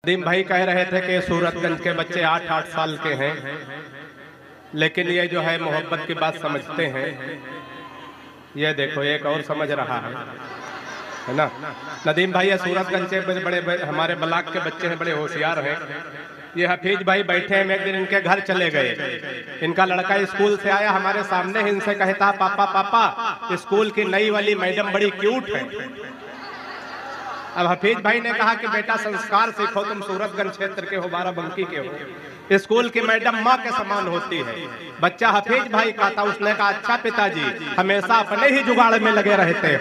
नदीम भाई कह रहे थे कि सूरतगंज के बच्चे 8-8 साल के हैं, लेकिन ये जो है मोहब्बत की बात समझते हैं। ये देखो एक और समझ रहा है ना। नदीम भाई ये सूरतगंज के बड़े हमारे ब्लॉक के बच्चे हैं, बड़े होशियार हैं। ये हफीज भाई बैठे हैं, एक दिन इनके घर चले गए। इनका लड़का स्कूल से आया, हमारे सामने ही इनसे कहता, पापा पापा स्कूल की नई वाली मैडम बड़ी क्यूट है। अब हफीज भाई ने कहा कि बेटा संस्कार सीखो, तुम सूरतगंज क्षेत्र के हो, बाराबंकी के हो, स्कूल की मैडम माँ के समान होती है। बच्चा हफीज भाई का था, उसने कहा अच्छा पिताजी, हमेशा अपने ही जुगाड़ में लगे रहते।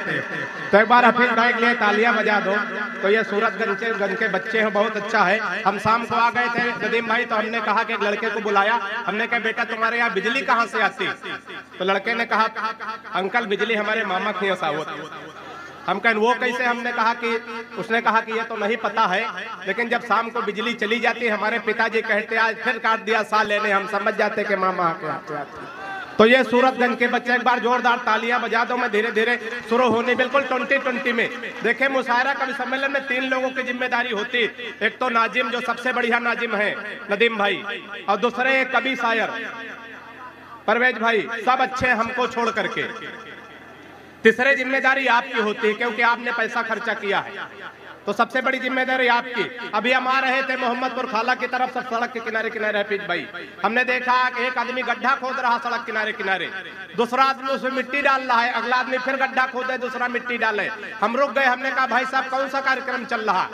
तो एक बार हफीज भाई के लिए तालियां बजा दो। तो ये सूरतगंज के बच्चे हैं, बहुत अच्छा है। हम शाम को आ गए थे नदीम भाई, तो हमने कहा कि एक लड़के को बुलाया। हमने कहा बेटा तुम्हारे यहाँ बिजली कहाँ से आती? तो लड़के ने कहा अंकल बिजली हमारे मामा के यहाँ होती। हम कहें वो कैसे? हमने कहा कि उसने कहा कि ये तो नहीं पता है, लेकिन जब शाम को बिजली चली जाती है हमारे पिताजी कहते आज फिर काट दिया साल लेने, हम समझ जाते कि मामा के आते। तो ये सूरतगंज के बच्चे, एक बार जोरदार तालियां बजा दो। मैं धीरे धीरे शुरू होने बिल्कुल 2020 में देखे मुशायरा कवि सम्मेलन में 3 लोगों की जिम्मेदारी होती। एक तो नाजिम, जो सबसे बढ़िया नाजिम है नदीम भाई, और दूसरे कवि शायर परवेज भाई, सब अच्छे हमको छोड़ करके। तीसरे जिम्मेदारी आपकी होती है, क्योंकि आपने पैसा खर्चा किया है, तो सबसे बड़ी जिम्मेदारी आपकी। अभी हम आ रहे थे मोहम्मदपुर खाला की तरफ, सब सड़क के किनारे किनारे हफीज भाई, हमने देखा कि एक आदमी गड्ढा खोद रहा सड़क किनारे किनारे, दूसरा आदमी उसमें मिट्टी डाल रहा है, अगला आदमी फिर गड्ढा खोदे, दूसरा मिट्टी डाले। हम रुक गए, हमने कहा भाई साहब कौन सा कार्यक्रम चल रहा?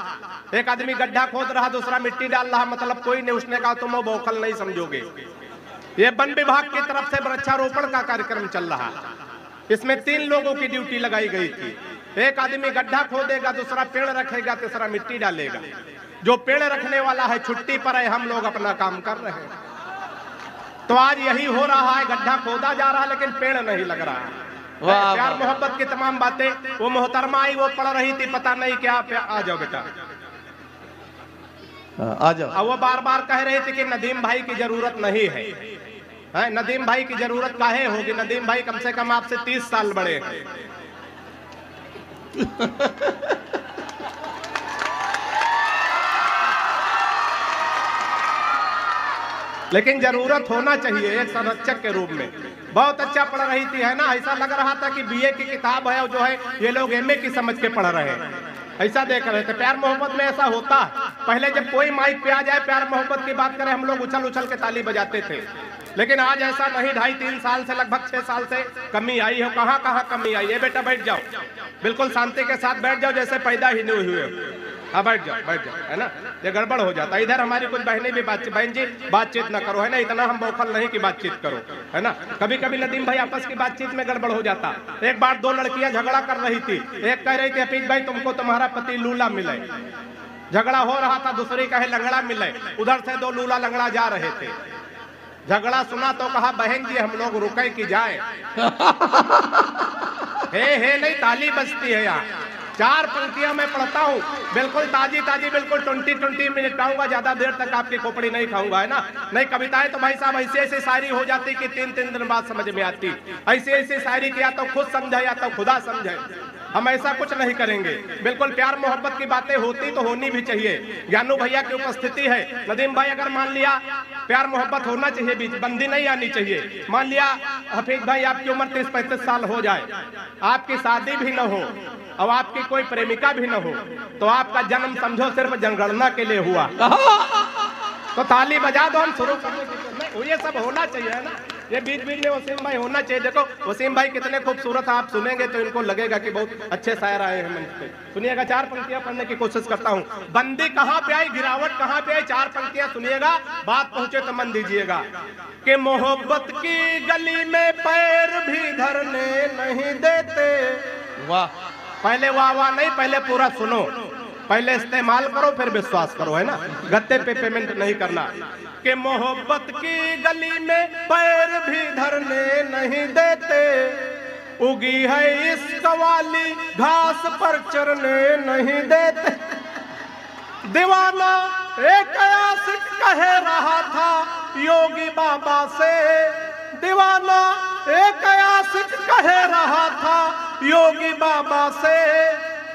एक आदमी गड्ढा खोद रहा, दूसरा मिट्टी डाल रहा, मतलब कोई नहीं। उसने कहा तुम वो बौखल नहीं समझोगे, ये वन विभाग की तरफ से वृक्षारोपण का कार्यक्रम चल रहा। इसमें 3 लोगों की ड्यूटी लगाई गई थी। एक आदमी गड्ढा खोदेगा, दूसरा पेड़ रखेगा, तीसरा मिट्टी डालेगा। जो पेड़ रखने वाला है छुट्टी पर है, हम लोग अपना काम कर रहे हैं। तो आज यही हो रहा है, गड्ढा खोदा जा रहा है लेकिन पेड़ नहीं लग रहा है। प्यार मोहब्बत की तमाम बातें। वो मोहतरमा आई, वो पढ़ रही थी, पता नहीं क्या। आ जाओ बेटा आ जाओ। वो बार बार कह रही थी कि नदीम भाई की जरूरत नहीं है। नदीम भाई की जरूरत काहे होगी? नदीम भाई कम से कम आपसे 30 साल बड़े हैं। लेकिन जरूरत होना चाहिए एक संरक्षक के रूप में। बहुत अच्छा पढ़ रही थी, है ना? ऐसा लग रहा था कि बीए की किताब है और जो है ये लोग एमए की समझ के पढ़ रहे हैं, ऐसा देख रहे थे। प्यार मोहब्बत में ऐसा होता है, पहले जब कोई माइक पे आ जाए प्यार मोहब्बत की बात करे, हम लोग उछल उछल के ताली बजाते थे। लेकिन आज ऐसा नहीं। 2.5-3 साल से, लगभग 6 साल से कमी आई हो। कहाँ कहाँ कमी आई है? बेटा बैठ जाओ, बिल्कुल शांति के साथ बैठ जाओ, जैसे पैदा ही नहीं हुए। हाँ बैठ जाओ, है ना? ये गड़बड़ हो जाता है। इधर हमारी कुछ बहनें भी बहन जी बातचीत ना करो, है ना? इतना हम बौखल नहीं कि बातचीत करो, है ना? कभी कभी नदीम भाई आपस की बातचीत में गड़बड़ हो जाता। एक बार 2 लड़कियां झगड़ा कर रही थी। एक कह रही थी हफीज भाई तुमको तुम्हारा पति लूला मिले, झगड़ा हो रहा था। दूसरी कहे लंगड़ा मिले। उधर से 2 लूला लंगड़ा जा रहे थे। झगड़ा सुना तो कहा बहन जी हम लोग रुके की जाए। हे नहीं, ताली बजती है यहाँ। 4 पंक्तियां मैं पढ़ता हूँ, बिल्कुल ताजी ताजी, बिल्कुल 20 मिनट खाऊंगा, ज्यादा देर तक आपकी खोपड़ी नहीं खाऊंगा, है ना? नहीं, कविताएं तो भाई साहब ऐसी ऐसी शायरी हो जाती कि 3-3 दिन बाद समझ में आती। ऐसी ऐसी शायरी की या तो खुद समझे या तो खुदा समझे। हम ऐसा कुछ नहीं करेंगे। बिल्कुल प्यार मोहब्बत की बातें होती तो होनी भी चाहिए। ज्ञानू भैया की उपस्थिति है। नदीम भाई अगर मान लिया प्यार मोहब्बत होना चाहिए, बीच बंदी नहीं आनी चाहिए। मान लिया हफीज भाई आपकी उम्र 30-35 साल हो जाए, आपकी शादी भी न हो और आपकी कोई प्रेमिका भी न हो, तो आपका जन्म समझो सिर्फ जनगणना के लिए हुआ। तो ताली बजा दो, हम शुरू करें। ये सब होना चाहिए, है ना? ये बीच बीच में वसीम भाई होना चाहिए। देखो वसीम भाई कितने खूबसूरत, आप सुनेंगे तो इनको लगेगा कि बहुत अच्छे शायर आए हैं मंच पे। सुनिएगा, 4 पंक्तियां पढ़ने की कोशिश करता हूँ। बंदी कहाँ पे आई, गिरावट कहाँ पे आई, 4 पंक्तियां सुनिएगा, बात पहुंचे तो मन दीजिएगा। कि मोहब्बत की गली में पैर भी धरने नहीं देते। वाह, पहले वाह वाह नहीं, पहले पूरा सुनो, पहले इस्तेमाल करो फिर विश्वास करो, है ना? गत्ते पे पेमेंट नहीं करना। कि मोहब्बत की गली में पैर भी धरने नहीं देते, उगी है इश्क वाली घास पर चरने नहीं देते। दीवाना एक आशिक कह रहा था योगी बाबा से, दीवाना एक आशिक कह रहा था योगी बाबा से,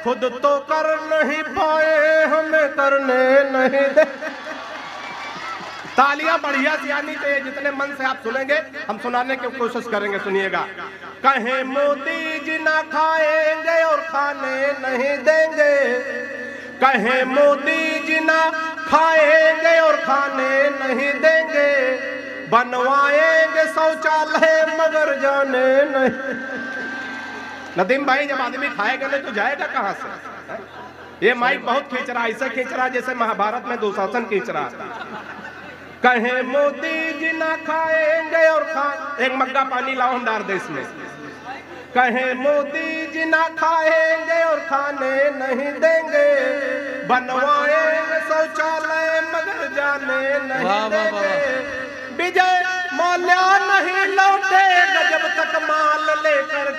खुद तो कर नहीं पाए हमें करने नहीं दे। तालियां बढ़िया सी आनी चाहिए, जितने मन से आप सुनेंगे हम सुनाने की कोशिश करेंगे। सुनिएगा। कहे मोदी जी ना खाएंगे और खाने नहीं देंगे, कहे मोदी जी ना खाएंगे और खाने नहीं देंगे, बनवाएंगे शौचालय मगर जाने नहीं। नदीम भाई, जब आदमी खाएगा नहीं तो जाएगा कहां से? ये माइक बहुत खींच रहा, ऐसे खींच रहा जैसे महाभारत में दुशासन खींच रहा था। कहे मोदी जी ना खाएंगे और एक मग्गा पानी लाओ हम डाल दे इसमें। कहे मोदी जी ना खाएंगे और खाने नहीं देंगे, बनवाएंगे शौचालय मगर जाने नहीं देंगे, विजय माल्या नहीं लौटेगा जब तक माल लेकर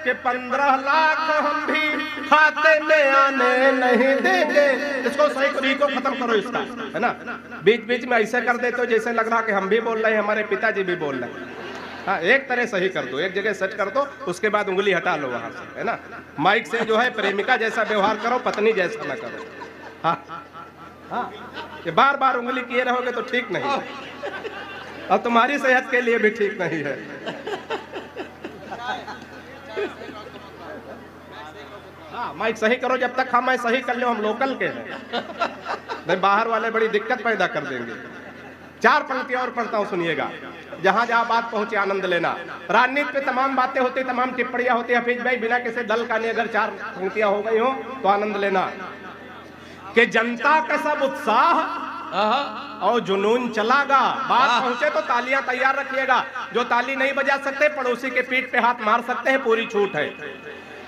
के 15 लाख हम भी खाते में आने नहीं देंगे। इसको सही करी को खत्म करो इसका, है ना। बीच बीच में ऐसे कर देते हो जैसे लग रहा कि हम भी बोल रहे हैं, हमारे पिताजी भी बोल रहे हैं। हाँ, एक तरह सही कर दो, एक जगह सेट कर दो, उसके बाद उंगली हटा लो वहां से, है ना। माइक से जो है प्रेमिका जैसा व्यवहार करो, पत्नी जैसा ना करो। हाँ हाँ, ये बार बार उंगली किए रहोगे तो ठीक नहीं, और तुम्हारी सेहत के लिए भी ठीक नहीं है। हाँ, माइक सही करो, जब तक हम सही कर लो, हम लोकल के हैं, बाहर वाले बड़ी दिक्कत पैदा कर देंगे। 4 पंक्तियां और पढ़ता हूं, सुनिएगा। जहां जहां बात पहुंचे आनंद लेना। राजनीति पे तमाम बातें होती, तमाम टिप्पणियां होती। हफीज भाई, बिना किसी दल का नहीं, अगर 4 पंक्तियां हो गई हो तो आनंद लेना। कि जनता का सब उत्साह और जुनून चलागा। बात पहुंचे तो तालियां तैयार रखिएगा। जो ताली नहीं बजा सकते, पड़ोसी के पीठ पे हाथ मार सकते हैं, पूरी छूट है।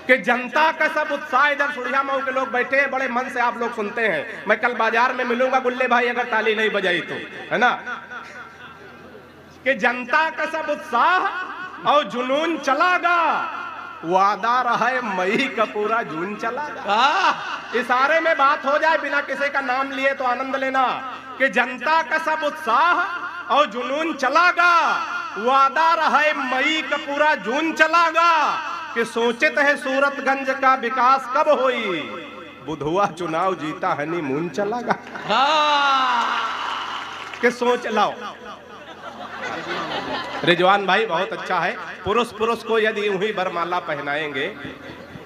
कि जनता का सब उत्साह, इधर सुड़िया मऊ के लोग बैठे हैं, बड़े मन से आप लोग सुनते हैं। मैं कल बाजार में मिलूंगा गुल्ले भाई, अगर ताली नहीं बजाई तो, है ना। कि जनता का सब उत्साह और जुनून चलागा, वादा रहा है मई का पूरा जून चलागा। इशारे में बात हो जाए, बिना किसी का नाम लिए, तो आनंद लेना। कि जनता का सब उत्साह और जुनून चलागा, वादा रहा है मई का पूरा जून चलागा। कि सोचित है सूरतगंज का विकास कब होई, बुधवा चुनाव जीता हनीमून चलागा। कि सोच लाओ। रिजवान भाई बहुत अच्छा है। पुरुष को यदि यूं ही बरमाला पहनाएंगे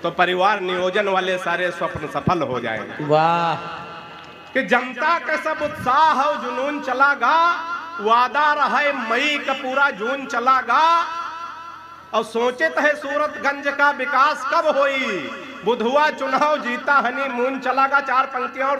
तो परिवार नियोजन वाले सारे स्वप्न सफल हो जाएंगे। वाह। कि जनता का सब उत्साह और जुनून चलागा, वादा रहे मई का पूरा जून चलागा। और सोचित है सूरतगंज का विकास कब होई, बुधवा चुनाव जीता हनीमून चलागा। 4 पंक्तियां और